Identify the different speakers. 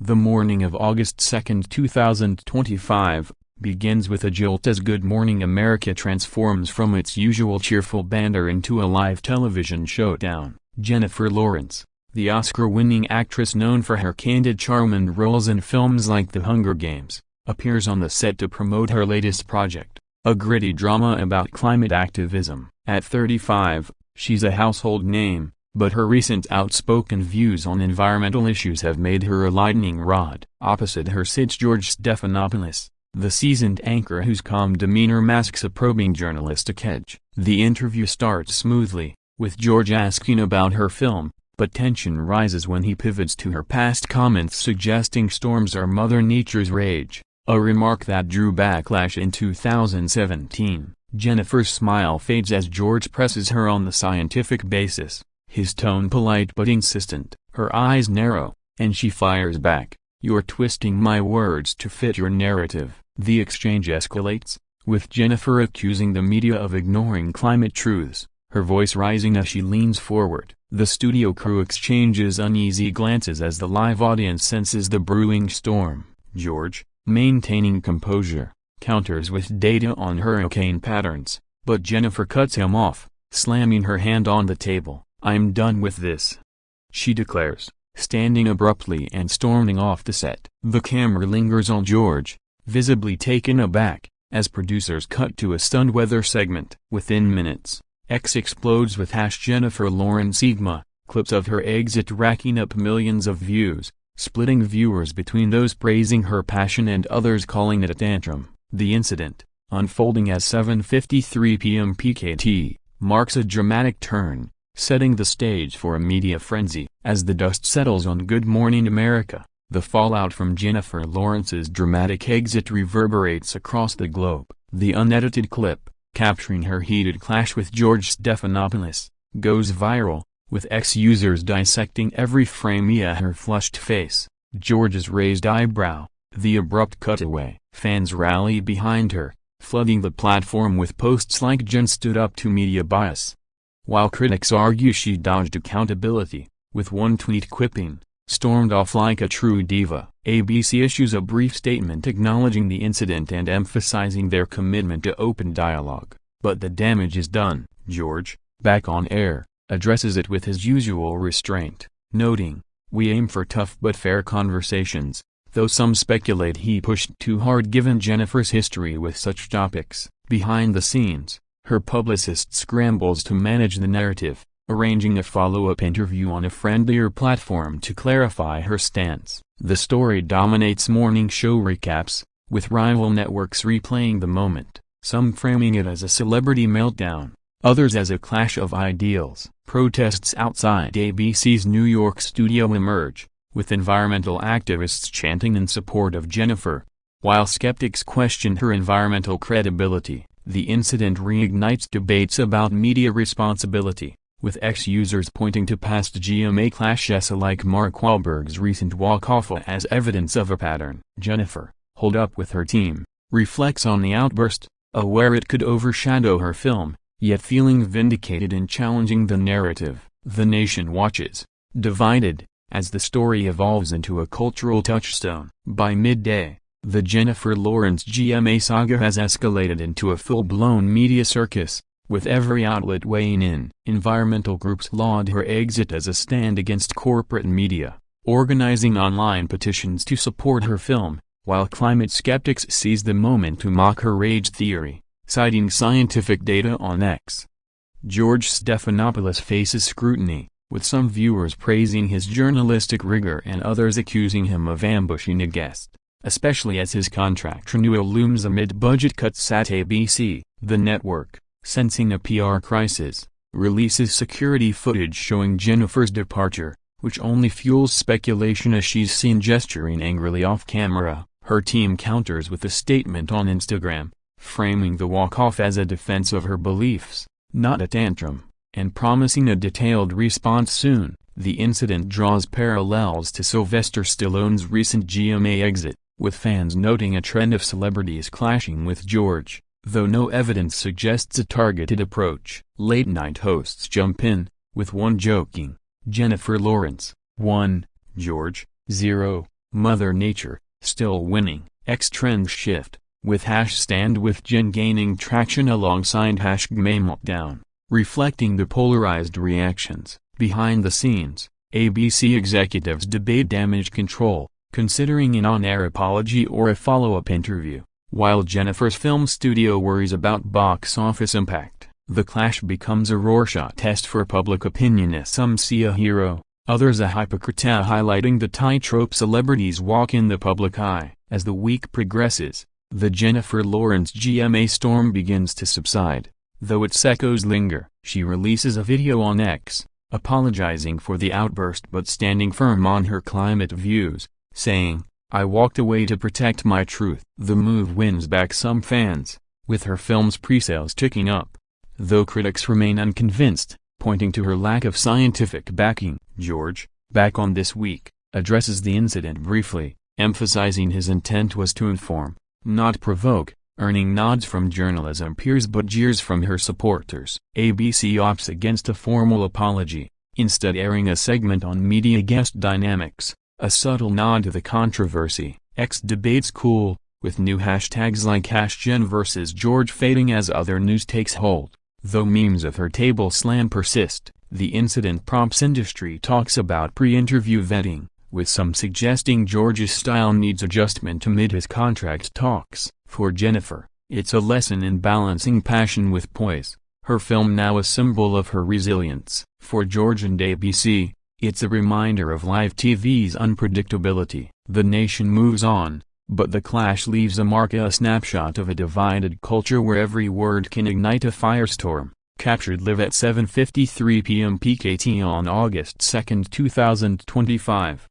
Speaker 1: The morning of August 2, 2025, begins with a jolt as Good Morning America transforms from its usual cheerful banter into a live television showdown. Jennifer Lawrence, the Oscar-winning actress known for her candid charm and roles in films like The Hunger Games, appears on the set to promote her latest project, a gritty drama about climate activism. At 35, she's a household name, but her recent outspoken views on environmental issues have made her a lightning rod. Opposite her sits George Stephanopoulos, the seasoned anchor whose calm demeanor masks a probing journalistic edge. The interview starts smoothly, with George asking about her film, but tension rises when he pivots to her past comments suggesting storms are Mother Nature's rage, a remark that drew backlash in 2017. Jennifer's smile fades as George presses her on the scientific basis, his tone polite but insistent. Her eyes narrow, and she fires back, "You're twisting my words to fit your narrative." The exchange escalates, with Jennifer accusing the media of ignoring climate truths, her voice rising as she leans forward. The studio crew exchanges uneasy glances as the live audience senses the brewing storm. George, maintaining composure, counters with data on hurricane patterns, but Jennifer cuts him off, slamming her hand on the table. "I'm done with this," she declares, standing abruptly and storming off the set. The camera lingers on George, visibly taken aback, as producers cut to a stunned weather segment. Within minutes, X explodes with #JenniferLawrenceIGMA, clips of her exit racking up millions of views, splitting viewers between those praising her passion and others calling it a tantrum. The incident, unfolding at 7:53 p.m. PKT, marks a dramatic turn, setting the stage for a media frenzy. As the dust settles on Good Morning America, the fallout from Jennifer Lawrence's dramatic exit reverberates across the globe. The unedited clip, capturing her heated clash with George Stephanopoulos, goes viral, with ex-users dissecting every frame via her flushed face, George's raised eyebrow, the abrupt cutaway. Fans rally behind her, flooding the platform with posts like "Jen stood up to media bias," while critics argue she dodged accountability, with one tweet quipping, "Stormed off like a true diva." ABC issues a brief statement acknowledging the incident and emphasizing their commitment to open dialogue. But the damage is done. George, back on air, addresses it with his usual restraint, noting, "We aim for tough but fair conversations," though some speculate he pushed too hard given Jennifer's history with such topics. Behind the scenes, her publicist scrambles to manage the narrative, arranging a follow-up interview on a friendlier platform to clarify her stance. The story dominates morning show recaps, with rival networks replaying the moment, some framing it as a celebrity meltdown, others as a clash of ideals. Protests outside ABC's New York studio emerge, with environmental activists chanting in support of Jennifer, while skeptics question her environmental credibility. The incident reignites debates about media responsibility, with ex-users pointing to past GMA clashes like Mark Wahlberg's recent walk-off as evidence of a pattern. Jennifer, holed up with her team, reflects on the outburst, aware it could overshadow her film, yet feeling vindicated in challenging the narrative. The nation watches, divided, as the story evolves into a cultural touchstone. By midday, the Jennifer Lawrence GMA saga has escalated into a full-blown media circus, with every outlet weighing in. Environmental groups laud her exit as a stand against corporate media, organizing online petitions to support her film, while climate skeptics seize the moment to mock her rage theory, citing scientific data on X. George Stephanopoulos faces scrutiny, with some viewers praising his journalistic rigor and others accusing him of ambushing a guest, especially as his contract renewal looms amid budget cuts at ABC. The network, sensing a PR crisis, releases security footage showing Jennifer's departure, which only fuels speculation as she's seen gesturing angrily off-camera. Her team counters with a statement on Instagram, framing the walk-off as a defense of her beliefs, not a tantrum, and promising a detailed response soon. The incident draws parallels to Sylvester Stallone's recent GMA exit, with fans noting a trend of celebrities clashing with George, though no evidence suggests a targeted approach. Late-night hosts jump in, with one joking, "Jennifer Lawrence, 1, George, 0, Mother Nature, still winning. X trends shift, with #Stand with Jen gaining traction alongside #GMA Meltdown, reflecting the polarized reactions. Behind the scenes, ABC executives debate damage control, considering an on-air apology or a follow-up interview, while Jennifer's film studio worries about box office impact. The clash becomes a Rorschach test for public opinion, as some see a hero, others a hypocrite, highlighting the tightrope celebrities walk in the public eye. As the week progresses, the Jennifer Lawrence GMA storm begins to subside, though its echoes linger. She releases a video on X, apologizing for the outburst but standing firm on her climate views, saying, "I walked away to protect my truth." The move wins back some fans, with her film's pre-sales ticking up, though critics remain unconvinced, pointing to her lack of scientific backing. George, back on This Week, addresses the incident briefly, emphasizing his intent was to inform, not provoke, earning nods from journalism peers but jeers from her supporters. ABC opts against a formal apology, instead airing a segment on media guest dynamics, a subtle nod to the controversy. X debates cool, with new hashtags like #Jen versus George fading as other news takes hold. Though memes of her table slam persist, the incident prompts industry talks about pre-interview vetting, with some suggesting George's style needs adjustment amid his contract talks. For Jennifer, it's a lesson in balancing passion with poise, her film now a symbol of her resilience. For George and ABC, it's a reminder of live TV's unpredictability. The nation moves on, but the clash leaves a mark, a snapshot of a divided culture where every word can ignite a firestorm. Captured live at 7:53 p.m. PKT on August 2, 2025.